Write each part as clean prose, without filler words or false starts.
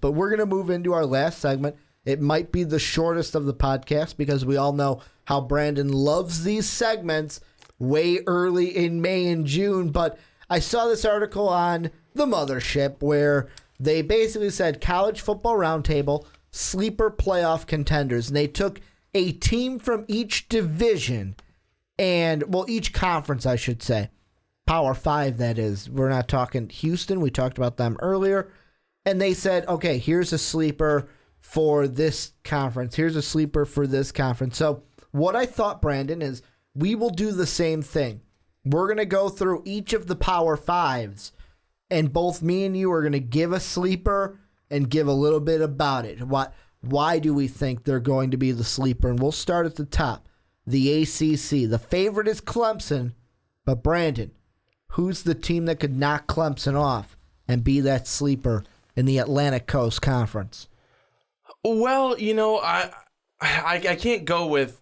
But we're going to move into our last segment. It might be the shortest of the podcast because we all know how Brandon loves these segments way early in May and June. But I saw this article on the Mothership where they basically said College Football Roundtable, sleeper playoff contenders. And they took a team from each division each conference, I should say. Power 5, that is. We're not talking Houston. We talked about them earlier. And they said, okay, here's a sleeper for this conference. Here's a sleeper for this conference. So what I thought, Brandon, is we will do the same thing. We're going to go through each of the Power 5s, and both me and you are going to give a sleeper and give a little bit about it. Why do we think they're going to be the sleeper? And we'll start at the top. The ACC. The favorite is Clemson, but Brandon, who's the team that could knock Clemson off and be that sleeper in the Atlantic Coast Conference? Well, I can't go with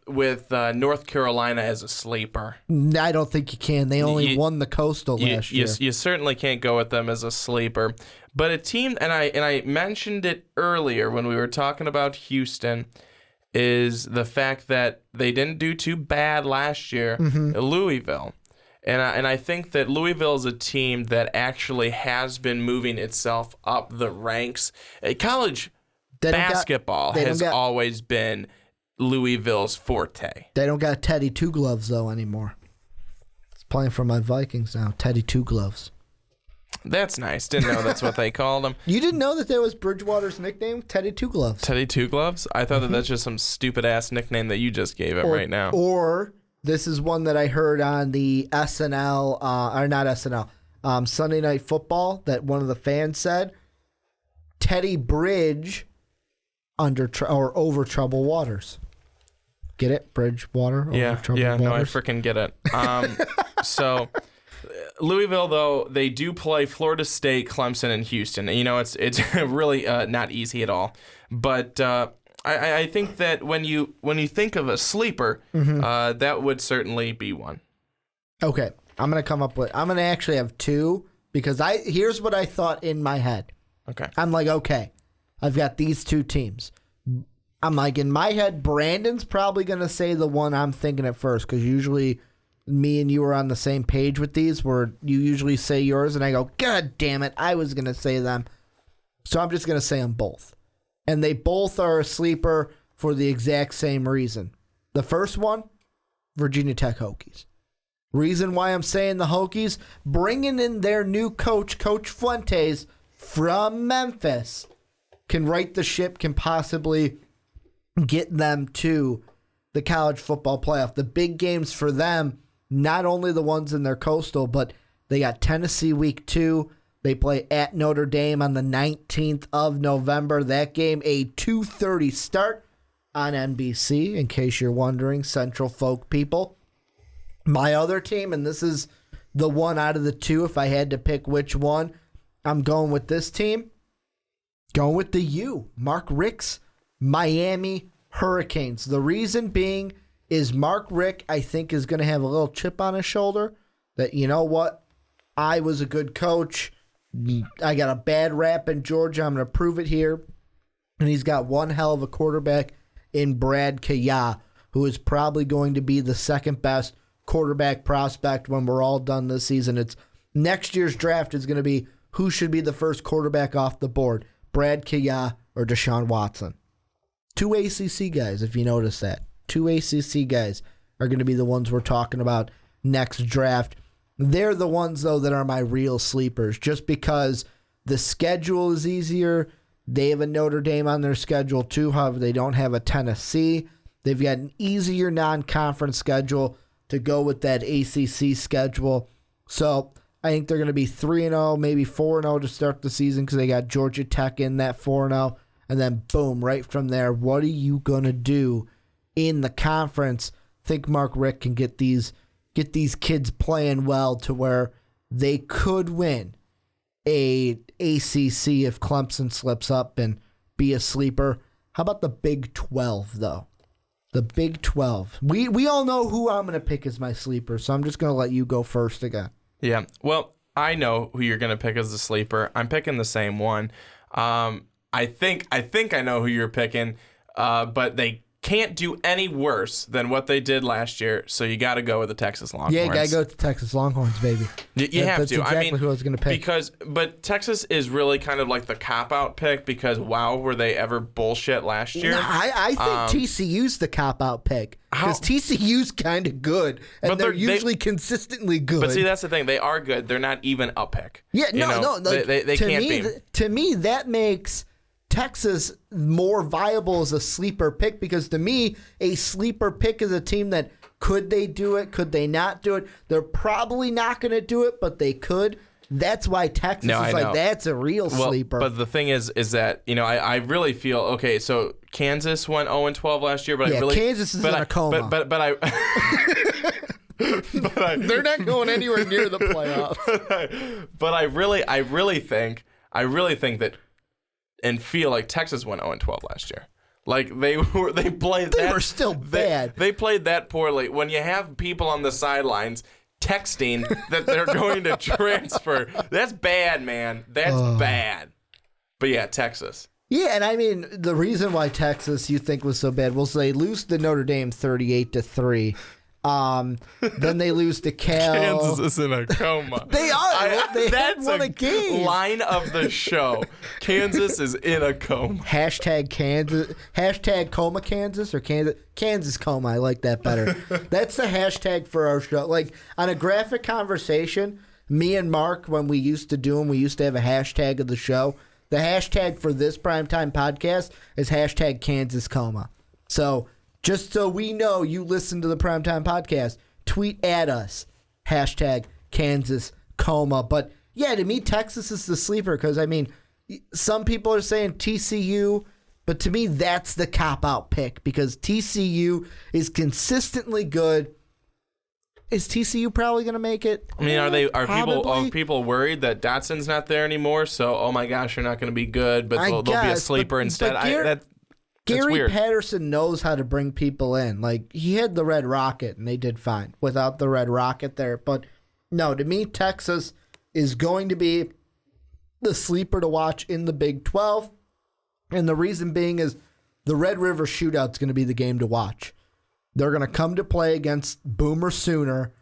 North Carolina as a sleeper. I don't think you can. They only won the Coastal last year. You certainly can't go with them as a sleeper. But a team, and I mentioned it earlier when we were talking about Houston, is the fact that they didn't do too bad last year at Louisville. And I think that Louisville is a team that actually has been moving itself up the ranks. College basketball has always been Louisville's forte. They don't got Teddy Two Gloves, though, anymore. He's playing for my Vikings now, Teddy Two Gloves. That's nice. Didn't know that's what they called him. You didn't know that was Bridgewater's nickname, Teddy Two Gloves? Teddy Two Gloves? I thought that's just some stupid-ass nickname that you just gave it right now. Or this is one that I heard on the SNL, or not SNL, Sunday Night Football, that one of the fans said, Teddy Bridge over troubled waters. Get it? Bridgewater over troubled waters? No, I freaking get it. So Louisville, though, they do play Florida State, Clemson, and Houston. It's really not easy at all. But I think that when you think of a sleeper, that would certainly be one. Okay, I'm gonna actually have two because here's what I thought in my head. Okay, I'm like, okay, I've got these two teams. I'm like, in my head, Brandon's probably gonna say the one I'm thinking at first because usually me and you are on the same page with these, where you usually say yours and I go, God damn it, I was gonna say them. So I'm just gonna say them both. And they both are a sleeper for the exact same reason. The first one, Virginia Tech Hokies. Reason why I'm saying the Hokies, bringing in their new coach, Coach Fuentes from Memphis, can right the ship, can possibly get them to the college football playoff. The big games for them, not only the ones in their coastal, but they got Tennessee week 2. They play at Notre Dame on the 19th of November. That game, a 2:30 start on NBC, in case you're wondering, Central Folk people. My other team, and this is the one out of the two, if I had to pick which one, I'm going with this team. Going with the U. Mark Richt's Miami Hurricanes. The reason being is Mark Richt, I think, is going to have a little chip on his shoulder that, you know what, I was a good coach. I got a bad rap in Georgia. I'm going to prove it here. And he's got one hell of a quarterback in Brad Kaya, who is probably going to be the second best quarterback prospect when we're all done this season. It's next year's draft is going to be who should be the first quarterback off the board, Brad Kaya or Deshaun Watson. Two ACC guys, if you notice that. Two ACC guys are going to be the ones we're talking about next draft. They're the ones, though, that are my real sleepers, just because the schedule is easier. They have a Notre Dame on their schedule, too. However, they don't have a Tennessee. They've got an easier non-conference schedule to go with that ACC schedule. So I think they're going to be 3-0, maybe 4-0 to start the season because they got Georgia Tech in that 4-0. And then, boom, right from there, what are you going to do in the conference? I think Mark Richt can get these kids playing well to where they could win a ACC if Clemson slips up and be a sleeper. How about the Big 12, though? The Big 12. We all know who I'm going to pick as my sleeper, so I'm just going to let you go first again. Yeah, well, I know who you're going to pick as the sleeper. I'm picking the same one. I think I know who you're picking, but they can't do any worse than what they did last year, so you got to go with the Texas Longhorns. Yeah, you got to go with the Texas Longhorns, baby. You have that's to. Exactly who I was going to pick. But Texas is really kind of like the cop-out pick because, wow, were they ever bullshit last year? No, I think TCU's the cop-out pick because TCU's kind of good, and they're usually consistently good. But see, that's the thing. They are good. They're not even a pick. Yeah, no. Like, they can't be. To me, that makes Texas more viable as a sleeper pick because to me, a sleeper pick is a team that could they do it? Could they not do it? They're probably not going to do it, but they could. That's why Texas is like, that's a real sleeper. But the thing is that, I really feel, okay, so Kansas went 0-12 last year, but Kansas is in a coma. They're not going anywhere near the playoffs. But I really think that and feel like Texas went 0-12 last year. Like they were still bad. They played that poorly. When you have people on the sidelines texting that they're going to transfer, that's bad, man. That's bad. But yeah, Texas. Yeah, and I mean the reason why Texas you think was so bad was they lose to Notre Dame 38-3. Then they lose to Cal. Kansas is in a coma. They are. They had won a game. Line of the show. Kansas is in a coma. Hashtag Kansas. Hashtag coma Kansas or Kansas coma. I like that better. That's the hashtag for our show. Like on a graphic conversation, me and Mark, when we used to do them, we used to have a hashtag of the show. The hashtag for this primetime podcast is hashtag Kansas coma. So just so we know you listen to the Primetime Podcast, tweet at us, hashtag Kansas coma. But yeah, to me, Texas is the sleeper because, I mean, some people are saying TCU, but to me, that's the cop-out pick because TCU is consistently good. Is TCU probably going to make it? I mean, are people worried that Dotson's not there anymore? So, oh my gosh, you're not going to be good, but they'll be a sleeper instead. Gary Patterson knows how to bring people in. Like, he had the Red Rocket, and they did fine without the Red Rocket there. But, no, to me, Texas is going to be the sleeper to watch in the Big 12. And the reason being is the Red River Shootout's going to be the game to watch. They're going to come to play against Boomer Sooner.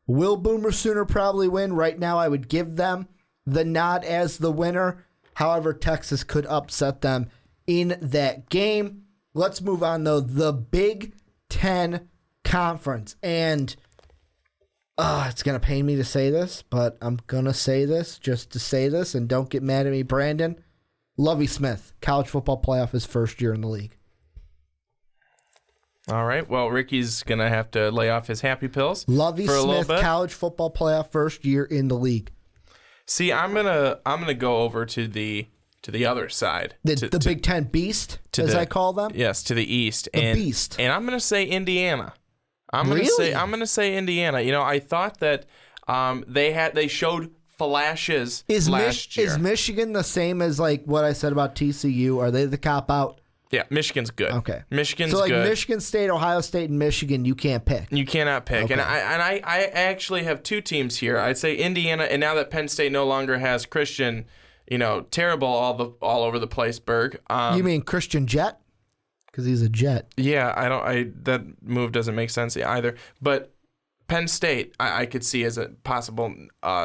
Will Boomer Sooner probably win? Right now, I would give them the nod as the winner. However, Texas could upset them in that game. Let's move on, though. The Big Ten Conference. And it's going to pain me to say this, but I'm going to say this just to say this, and don't get mad at me, Brandon. Lovie Smith, college football playoff, his first year in the league. All right. Well, Ricky's going to have to lay off his happy pills Lovie for a Smith, little bit. College football playoff, first year in the league. See, I'm gonna go over to the other side. The Big Ten Beast, I call them? Yes, to the East. The Beast. And I'm going to say Indiana. I'm going to say Indiana. I thought that they showed flashes last year. Is Michigan the same as like what I said about TCU? Are they the cop-out? Yeah, Michigan's good. Okay. Michigan's good. So, like, Michigan State, Ohio State, and Michigan, you can't pick. You cannot pick. Okay. And I actually have two teams here. I'd say Indiana, and now that Penn State no longer has Christian, terrible all over the place, Berg. You mean Christian Jet? Because he's a Jet. Yeah, that move doesn't make sense either. But Penn State, I could see as a possible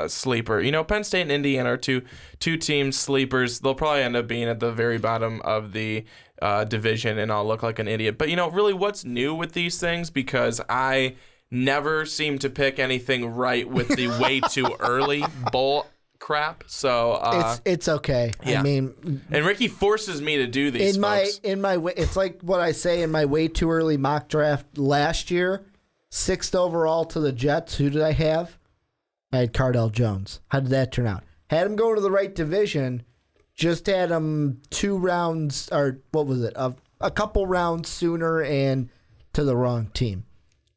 sleeper. Penn State and Indiana are two team sleepers. They'll probably end up being at the very bottom of the division, and I'll look like an idiot. But, really, what's new with these things? Because I never seem to pick anything right with the way too early bowl crap. So it's okay. Yeah. I mean, and Ricky forces me to do these. It's like what I say in my way too early mock draft last year. 6th overall to the Jets. Who did I have? I had Cardell Jones. How did that turn out? Had him going to the right division. Just had him 2 rounds, or what was it? A couple rounds sooner and to the wrong team.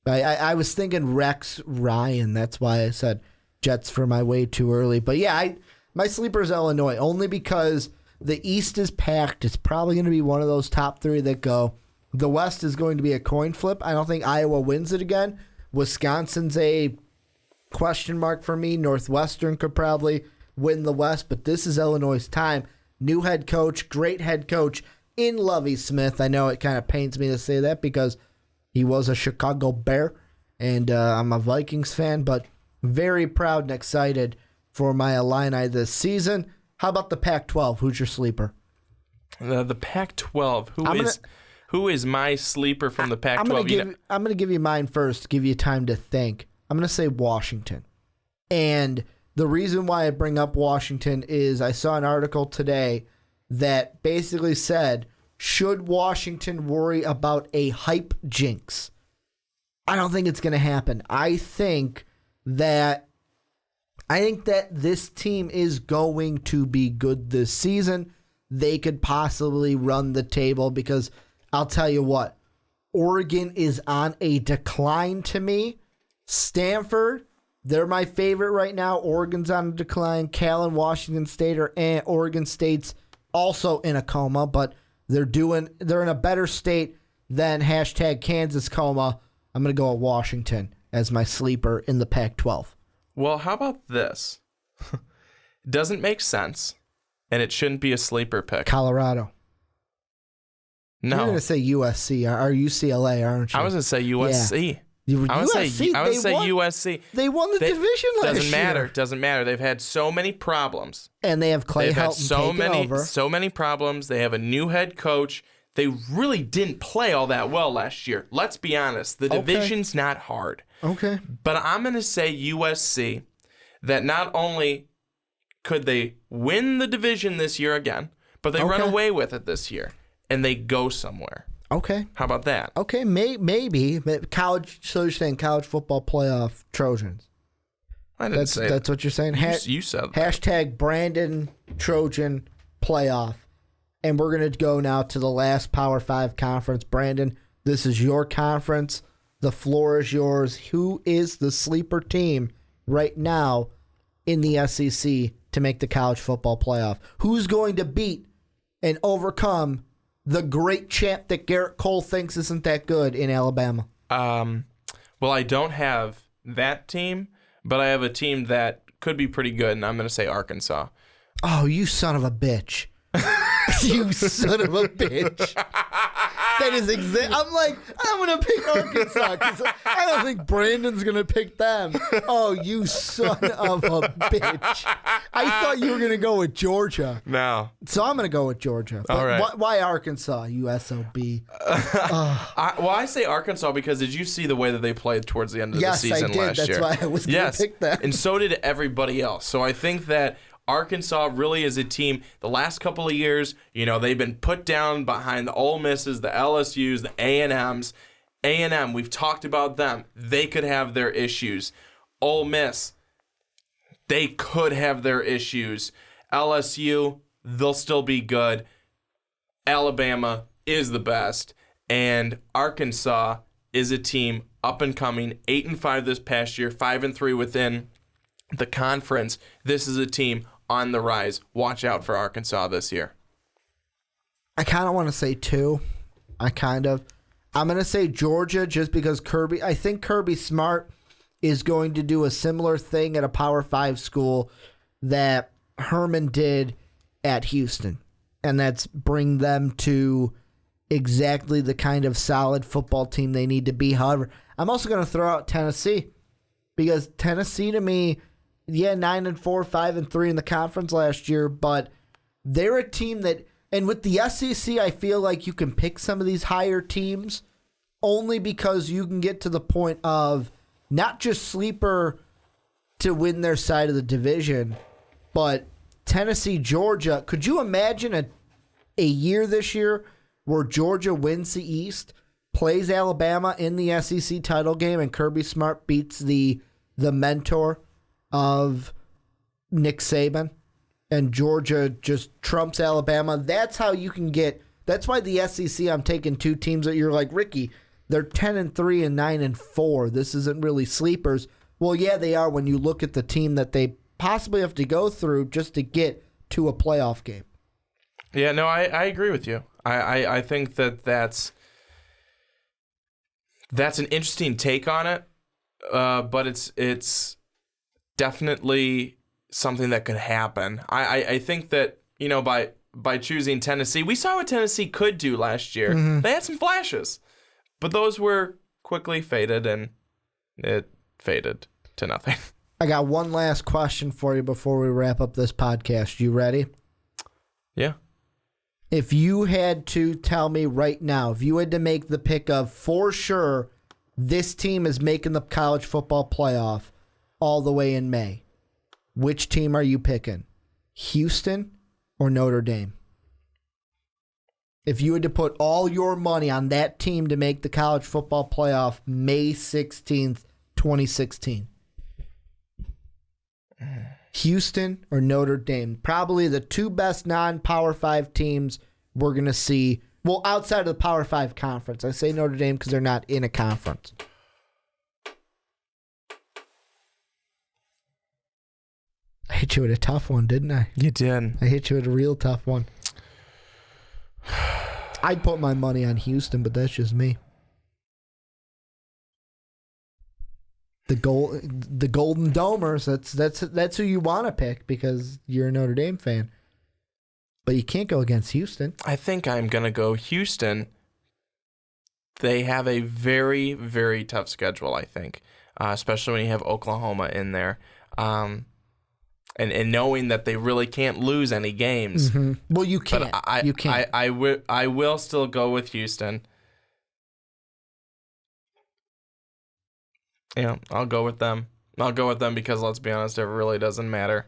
I was thinking Rex Ryan. That's why I said Jets for my way too early. But yeah, my sleeper is Illinois, only because the East is packed. It's probably going to be one of those top 3 that go. The West is going to be a coin flip. I don't think Iowa wins it again. Wisconsin's a question mark for me. Northwestern could probably win the West, but this is Illinois' time. new head coach, great head coach in Lovie Smith. I know it kind of pains me to say that because he was a Chicago Bear, and I'm a Vikings fan, but very proud and excited for my Illini this season. How about the Pac-12? Who's your sleeper? The Pac-12. Who is my sleeper from the Pac-12? I'm going to give you mine first, give you time to think. I'm going to say Washington. And the reason why I bring up Washington is I saw an article today that basically said, should Washington worry about a hype jinx? I don't think it's going to happen. I think that this team is going to be good this season. They could possibly run the table because I'll tell you what, Oregon is on a decline to me. Stanford, they're my favorite right now. Oregon's on a decline. Cal and Washington State Oregon State's also in a coma, but they're in a better state than #Kansas coma. I'm going to go with Washington as my sleeper in the Pac-12. Well, how about this? Doesn't make sense, and it shouldn't be a sleeper pick. Colorado. No. You're going to say USC or UCLA, aren't you? I was going to say USC. Yeah. I would say USC. They won the division last year. Doesn't matter. They've had so many problems. And they have Clay Helton taking over. So many problems. They have a new head coach. They really didn't play all that well last year. Let's be honest. The division's not hard. Okay. But I'm going to say USC, that not only could they win the division this year again, but they run away with it this year, and they go somewhere. Okay. How about that? Okay, maybe. College, so you're saying college football playoff Trojans. I didn't say that's what you're saying? You said that. #Brandon Trojan playoff. And we're going to go now to the last Power 5 conference. Brandon, this is your conference. The floor is yours. Who is the sleeper team right now in the SEC to make the college football playoff? Who's going to beat and overcome the great champ that Garrett Cole thinks isn't that good in Alabama? Well, I don't have that team, but I have a team that could be pretty good, and I'm going to say Arkansas. Oh, you son of a bitch. You son of a bitch. That is I'm like, I'm going to pick Arkansas because I don't think Brandon's going to pick them. Oh, you son of a bitch. I thought you were going to go with Georgia. No. So I'm going to go with Georgia. But all right. Why Arkansas, you SOB? I say Arkansas because did you see the way that they played towards the end of the season last year? Yes, I did. That's why I was going to pick them. And so did everybody else. So I think that Arkansas really is a team, the last couple of years, they've been put down behind the Ole Misses, the LSUs, the A&Ms. A&M, we've talked about them. They could have their issues. Ole Miss, they could have their issues. LSU, they'll still be good. Alabama is the best. And Arkansas is a team up and coming, 8-5 this past year, 5-3 within the conference. This is a team on the rise. Watch out for Arkansas this year. I kind of want to say two. I'm going to say Georgia just because I think Kirby Smart is going to do a similar thing at a Power 5 school that Herman did at Houston. And that's bring them to exactly the kind of solid football team they need to be. However, I'm also going to throw out Tennessee because Tennessee to me, 9-4, 5-3 in the conference last year, but they're a team that, and with the SEC, I feel like you can pick some of these higher teams only because you can get to the point of not just sleeper to win their side of the division, but Tennessee, Georgia. Could you imagine a year this year where Georgia wins the East, plays Alabama in the SEC title game, and Kirby Smart beats the mentor of Nick Saban, and Georgia just trumps Alabama? That's how you can get. That's why the SEC, I'm taking two teams that you're like, Ricky, they're 10-3 and 9-4. This isn't really sleepers. Well, yeah, they are when you look at the team that they possibly have to go through just to get to a playoff game. Yeah, no, I agree with you. I think that's an interesting take on it, but it's definitely something that could happen. I think that, by choosing Tennessee. We saw what Tennessee could do last year. Mm-hmm. They had some flashes, but those were quickly faded, and it faded to nothing. I got one last question for you before we wrap up this podcast. You ready? Yeah. If you had to tell me right now, if you had to make the pick of for sure this team is making the college football playoff all the way in May, which team are you picking? Houston or Notre Dame? If you had to put all your money on that team to make the college football playoff May 16th, 2016. Houston or Notre Dame? Probably the two best non-Power 5 teams we're going to see. Well, outside of the Power 5 conference. I say Notre Dame because they're not in a conference. I hit you with a tough one, didn't I? You did. I hit you with a real tough one. I'd put my money on Houston, but that's just me. The Golden Domers, that's who you want to pick because you're a Notre Dame fan. But you can't go against Houston. I think I'm going to go Houston. They have a very, very tough schedule, I think, especially when you have Oklahoma in there. And knowing that they really can't lose any games. Mm-hmm. Well, you can't. But you can't. I will still go with Houston. Yeah, I'll go with them. I'll go with them because, let's be honest, it really doesn't matter.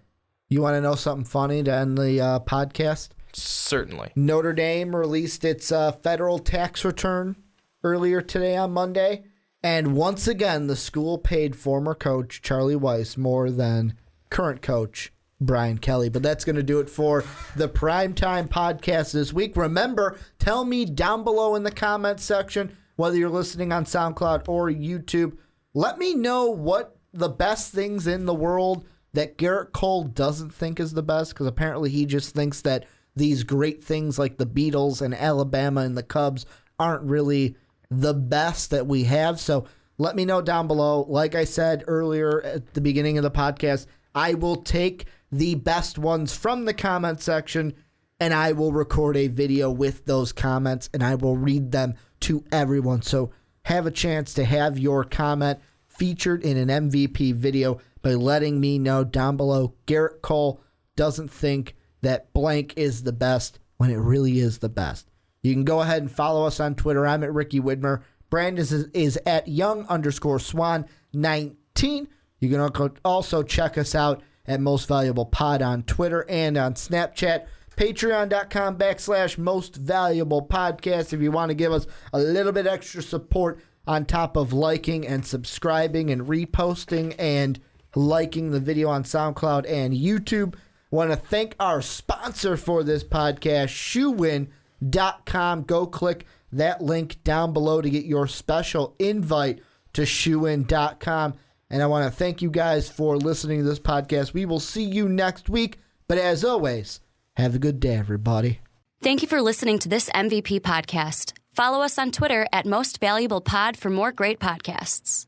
You want to know something funny to end the podcast? Certainly. Notre Dame released its federal tax return earlier today on Monday. And once again, the school paid former coach Charlie Weiss more than current coach Brian Kelly. But that's going to do it for the Primetime Podcast this week. Remember, tell me down below in the comments section, whether you're listening on SoundCloud or YouTube, let me know what the best things in the world that Garrett Cole doesn't think is the best, because apparently he just thinks that these great things like the Beatles and Alabama and the Cubs aren't really the best that we have. So let me know down below. Like I said earlier at the beginning of the podcast, I will take the best ones from the comment section and I will record a video with those comments and I will read them to everyone. So have a chance to have your comment featured in an MVP video by letting me know down below Garrett Cole doesn't think that blank is the best when it really is the best. You can go ahead and follow us on Twitter. I'm at Ricky Widmer. Brandon is at young_swan19. You can also check us out at Most Valuable Pod on Twitter and on Snapchat. Patreon.com/Most Valuable Podcast if you want to give us a little bit extra support on top of liking and subscribing and reposting and liking the video on SoundCloud and YouTube. Want to thank our sponsor for this podcast, ShoeIn.com. Go click that link down below to get your special invite to ShoeIn.com. And I want to thank you guys for listening to this podcast. We will see you next week. But as always, have a good day, everybody. Thank you for listening to this MVP podcast. Follow us on Twitter at Most Valuable Pod for more great podcasts.